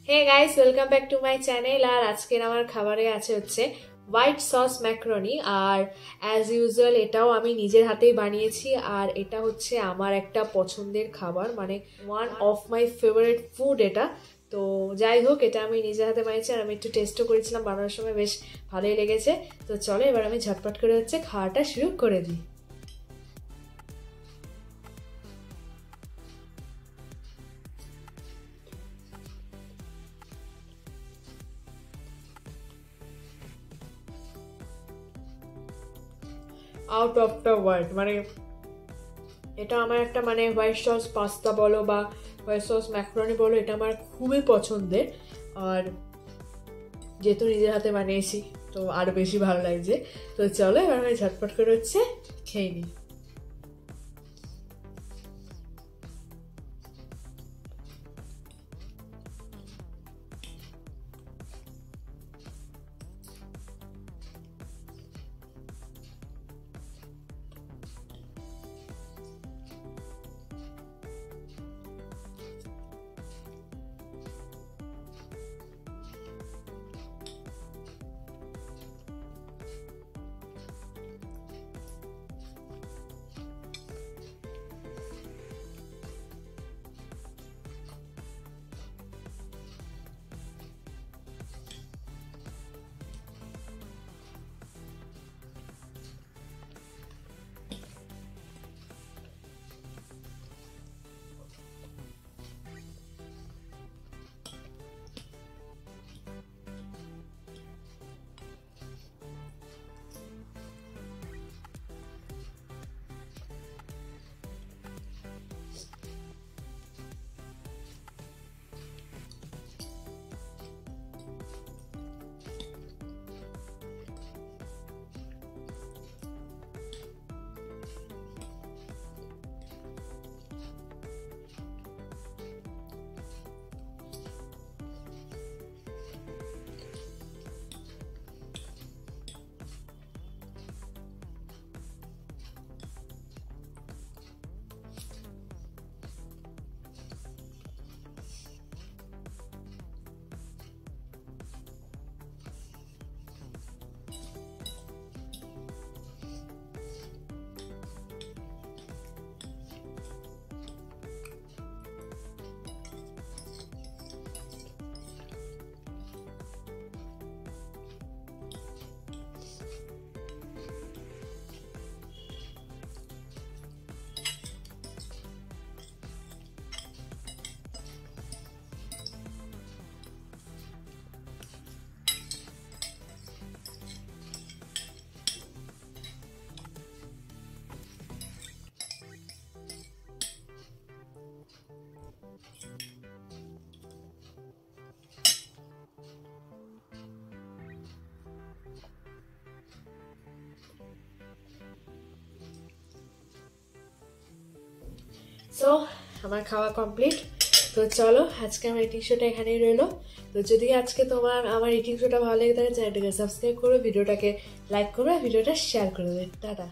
Hey guys, welcome back to my channel. আর আজকের আমার খাবারে আছে হচ্ছে হোয়াইট সস ম্যাকারনি। আর অ্যাজ ইউজুয়াল এটাও আমি নিজের হাতেই বানিয়েছি। আর এটা হচ্ছে আমার একটা পছন্দের খাবার, মানে one of my favourite food এটা। তো যাই হোক, এটা আমি নিজের হাতে বানিয়েছি আর আমি একটু টেস্টও করেছিলাম বানানোর সময়, বেশ ভালোই লেগেছে। তো চলো এবার আমি ঝটপট করে হচ্ছে খাওয়াটা শুরু করে দিই। আউট অফ দ্য ওয়ার্ল্ড, মানে এটা আমার একটা মানে হোয়াইট সস পাস্তা বলো বা হোয়াইট সস ম্যাকারনি বলো, এটা আমার খুবই পছন্দের। আর যেহেতু নিজের হাতে বানিয়েছি তো আরও বেশি ভালো লাগছে। তো চলো এবার আমি ঝটপট করে হচ্ছে খেয়ে নিই। সো আমার খাওয়া কমপ্লিট। তো চলো আজকে আমার ইটিং শোটা এখানেই রইলো। তো যদি আজকে তোমার আমার ইটিং শোটা ভালো লেগে থাকে, চ্যানেলটাকে সাবস্ক্রাইব করো, ভিডিওটাকে লাইক করো, ভিডিওটা শেয়ার করে দেবে। টাটা।